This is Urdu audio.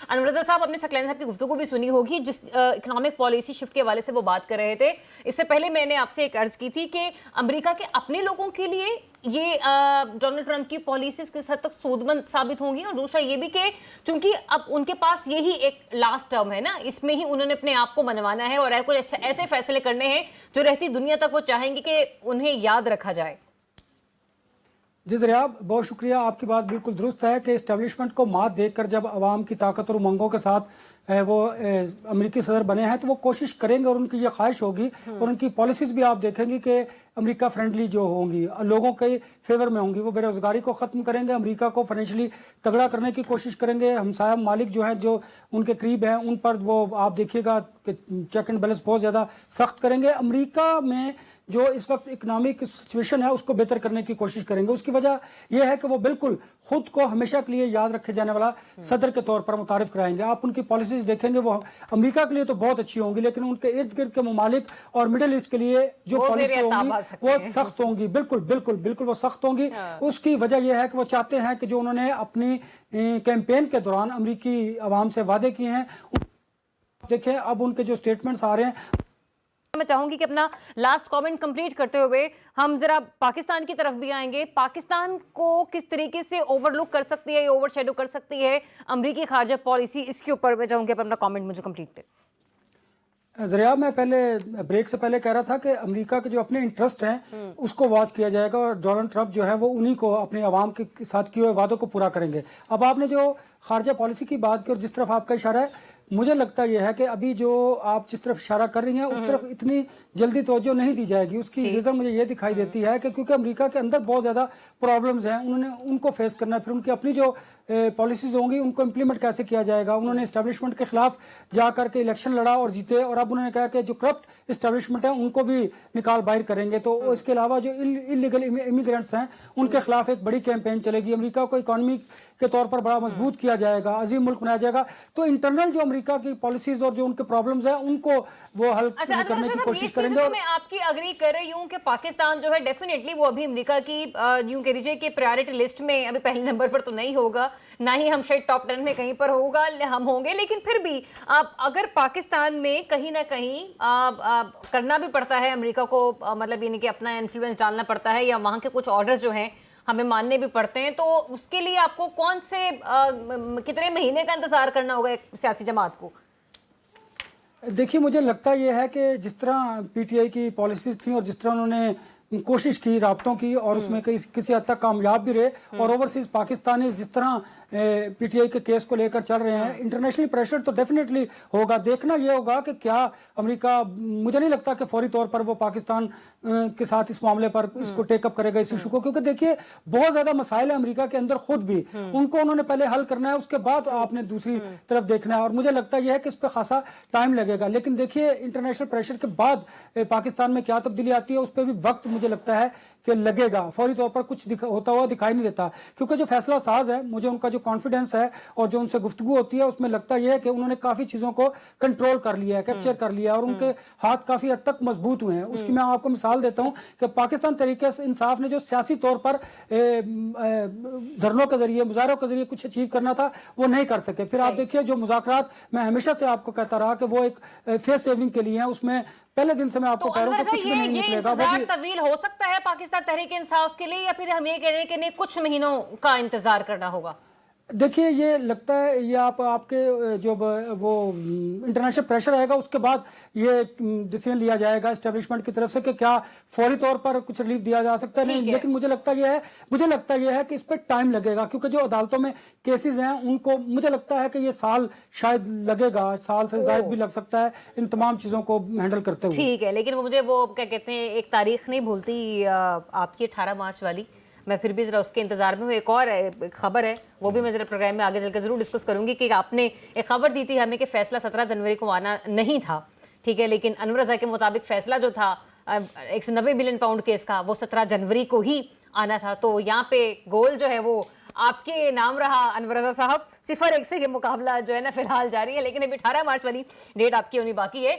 انور رضا صاحب اپنے سکلین صاحب کی گفتگو بھی سنی ہوگی جس اکنامک پالیسی شفٹ کے حوالے سے وہ بات کر رہے تھے. اس سے پہلے میں نے آپ سے ایک عرض کی تھی کہ امریکہ کے اپنے لوگوں کے لیے یہ ڈونلڈ ٹرمپ کی پالیسیز کس حد تک سودمند ثابت ہوں گی, اور دوسرا یہ بھی کہ چونکہ اب ان کے پاس یہی ایک لاسٹ ٹرم ہے نا, اس میں ہی انہوں نے اپنے آپ کو منوانا ہے اور کچھ ایسے فیصلے کرنے ہیں جو رہتی دنیا تک وہ چاہیں گے کہ انہیں یاد رکھا جائے. جی ضریاب, بہت شکریہ. آپ کی بات بالکل درست ہے کہ اسٹیبلشمنٹ کو مات دیکھ کر جب عوام کی طاقت اور امنگوں کے ساتھ وہ امریکی صدر بنے ہیں تو وہ کوشش کریں گے, اور ان کی یہ خواہش ہوگی, اور ان کی پالیسیز بھی آپ دیکھیں گی کہ امریکہ فرینڈلی جو ہوں گی, لوگوں کے فیور میں ہوں گی. وہ بے روزگاری کو ختم کریں گے, امریکہ کو فائنینشلی تگڑا کرنے کی کوشش کریں گے. ہمسایہ ممالک جو ہیں جو ان کے قریب ہیں ان پر وہ آپ دیکھیے گا کہ چیک اینڈ بیلنس بہت زیادہ سخت کریں گے. امریکہ میں جو اس وقت اکنامک سچویشن ہے اس کو بہتر کرنے کی کوشش کریں گے. اس کی وجہ یہ ہے کہ وہ بالکل خود کو ہمیشہ کے لیے یاد رکھے جانے والا صدر کے طور پر متعارف کرائیں گے. آپ ان کی پالیسیز دیکھیں گے, وہ امریکہ کے لیے تو بہت اچھی ہوں گی, لیکن ان کے ارد گرد کے ممالک اور مڈل ایسٹ کے لیے جو پالیسی ہوں گی وہ سخت ہوں گی. بالکل بالکل بالکل وہ سخت ہوں گی. اس کی وجہ یہ ہے کہ وہ چاہتے ہیں کہ جو انہوں نے اپنی کیمپین کے دوران امریکی عوام سے وعدے کیے ہیں, دیکھیں اب ان کے جو سٹیٹمنٹس آ رہے ہیں. میں چاہوں گی کہ اپنا لاسٹ کامنٹ کمپلیٹ کرتے ہوئے ہم ذرا پاکستان کی طرف بھی آئیں گے. پاکستان کو کس طریقے سے اوور لک کر سکتی ہے, اوور شیڈو کر سکتی ہے امریکی خارجہ پالیسی, اس کے اوپر میں چاہوں گی اپنا کامنٹ مجھے کمپلیٹ کریں. ضریاب, میں پہلے بریک سے پہلے کہہ رہا تھا کہ امریکہ کے جو اپنے انٹرسٹ ہیں اس کو واچ کیا جائے گا, اور ڈونلڈ ٹرمپ جو ہے وہ انہی کو اپنے عوام کے ساتھ کیے ہوئے وعدوں کو پورا کریں گے. اب آپ نے جو خارجہ پالیسی کی بات کی اور جس طرف آپ کا اشارہ ہے, مجھے لگتا یہ ہے کہ ابھی جو آپ جس طرف اشارہ کر رہی ہیں اس طرف اتنی جلدی توجہ نہیں دی جائے گی. اس کی ریزن مجھے یہ دکھائی دیتی ہے کہ کیونکہ امریکہ کے اندر بہت زیادہ پرابلمز ہیں, انہوں نے ان کو فیس کرنا ہے. پھر ان کی اپنی جو پالیسیز ہوں گی ان کو امپلیمنٹ کیسے کیا جائے گا. انہوں نے اسٹیبلشمنٹ کے خلاف جا کر کے الیکشن لڑا اور جیتے, اور اب انہوں نے کہا کہ جو کرپٹ اسٹیبلشمنٹ ہے ان کو بھی نکال باہر کریں گے. تو اس کے علاوہ جو انلیگل امیگرینٹس ہیں ان کے خلاف ایک بڑی کیمپین چلے گی. امریکہ کو اکانومی کے طور پر بڑا مضبوط کیا جائے گا, عظیم ملک بنایا جائے گا. تو انٹرنل جو امریکہ کی پالیسیز اور جو ان کے پرابلمز ہیں ان کو وہ حل کرنے کی کوشش کریں گے. میں آپ کی اگری کر رہی ہوں کہ پاکستان جو ہے ڈیفینیٹلی وہ ابھی امریکہ کی یوں کہہ لیجیے کہ پرائیورٹی لسٹ میں ابھی پہلے نمبر پر تو نہیں ہوگا, نہ ہی ہم شاید ٹاپ 10 میں کہیں پر ہوگا ہم ہوں گے. لیکن پھر بھی اگر پاکستان میں کہیں نہ کہیں کرنا بھی پڑتا ہے امریکہ کو, مطلب یعنی کہ اپنا انفلوئنس ڈالنا پڑتا ہے یا وہاں کے کچھ آرڈرز جو ہیں ہمیں ماننے بھی پڑتے ہیں, تو اس کے لیے آپ کو کون سے کتنے مہینے کا انتظار کرنا ہوگا ایک سیاسی جماعت کو؟ دیکھیے, مجھے لگتا یہ ہے کہ جس طرح پی ٹی آئی کی پالیسیز تھیں اور جس طرح انہوں نے کوشش کی رابطوں کی اور اس میں کسی حد تک کامیاب بھی رہے, اور اوورسیز پاکستانی جس طرح پی ٹی آئی کے کیس کو لے کر چل رہے ہیں, انٹرنیشنل پریشر تو ڈیفینیٹلی ہوگا. دیکھنا یہ ہوگا کہ کیا امریکہ, مجھے نہیں لگتا کہ فوری طور پر وہ پاکستان کے ساتھ اس معاملے پر اس کو ٹیک اپ کرے گا اس ایشو کو, کیونکہ دیکھیے بہت زیادہ مسائل ہیں امریکہ کے اندر خود بھی, ان کو انہوں نے پہلے حل کرنا ہے, اس کے بعد آپ نے دوسری طرف دیکھنا ہے. اور مجھے لگتا یہ ہے کہ اس پہ خاصا ٹائم لگے گا. لیکن دیکھیے انٹرنیشنل پریشر کے بعد پاکستان میں کیا تبدیلی آتی ہے اس پہ بھی وقت مجھے لگتا ہے کہ لگے گا. فوری طور پر کچھ ہوتا ہوا دکھائی نہیں دیتا, کیونکہ جو فیصلہ ساز ہے, مجھے ان کا جو کانفیڈنس ہے اور جو ان سے گفتگو ہوتی ہے اس میں لگتا یہ ہے کہ انہوں نے کافی چیزوں کو کنٹرول کر لیا ہے, کیپچر کر لیا ہے, اور ان کے ہاتھ کافی حد تک مضبوط ہوئے ہیں. اس کی میں آپ کو مثال دیتا ہوں کہ پاکستان تحریک انصاف نے جو سیاسی طور پر دھرنوں کے ذریعے, مظاہروں کے ذریعے کچھ اچیو کرنا تھا وہ نہیں کر سکے. پھر آپ دیکھیے جو مذاکرات میں ہمیشہ سے آپ کو کہتا رہا کہ وہ ایک فیس سیونگ کے لیے ہیں, اس میں پہلے دن سے میں آپ کو کہہ رہا ہوں کہ کچھ بھی نہیں نکلے گا. انتظار طویل ہو سکتا ہے پاکستان تحریک انصاف کے لیے, یا پھر ہم یہ کہہ رہے ہیں کہ نہیں کچھ مہینوں کا انتظار کرنا ہوگا؟ دیکھیے یہ لگتا ہے یہ آپ کے جو وہ انٹرنیشنل پریشر آئے گا اس کے بعد یہ ڈیسیژن لیا جائے گا اسٹیبلشمنٹ کی طرف سے کہ کیا فوری طور پر کچھ ریلیف دیا جا سکتا ہے. نہیں, لیکن مجھے لگتا یہ ہے کہ اس پہ ٹائم لگے گا, کیونکہ جو عدالتوں میں کیسز ہیں ان کو مجھے لگتا ہے کہ یہ سال شاید لگے گا, سال سے زائد بھی لگ سکتا ہے ان تمام چیزوں کو ہینڈل کرتے ہوئے. ٹھیک ہے, لیکن مجھے وہ کیا کہتے ہیں ایک تاریخ نہیں بھولتی آپ کی 18 مارچ والی, میں پھر بھی ذرا اس کے انتظار میں ہوں. ایک اور خبر ہے وہ بھی میں ذرا پروگرام میں آگے چل کے ضرور ڈسکس کروں گی, کہ آپ نے ایک خبر دی تھی ہمیں کہ فیصلہ 17 جنوری کو آنا نہیں تھا, ٹھیک ہے, لیکن انور رضا کے مطابق فیصلہ جو تھا 190 بلین پاؤنڈ کیس کا وہ 17 جنوری کو ہی آنا تھا. تو یہاں پہ گول جو ہے وہ آپ کے نام رہا انور رضا صاحب. 0-1 سے یہ مقابلہ جو ہے نا فی الحال جاری ہے, لیکن ابھی 18 مارچ والی ڈیٹ آپ کی ہونی باقی ہے.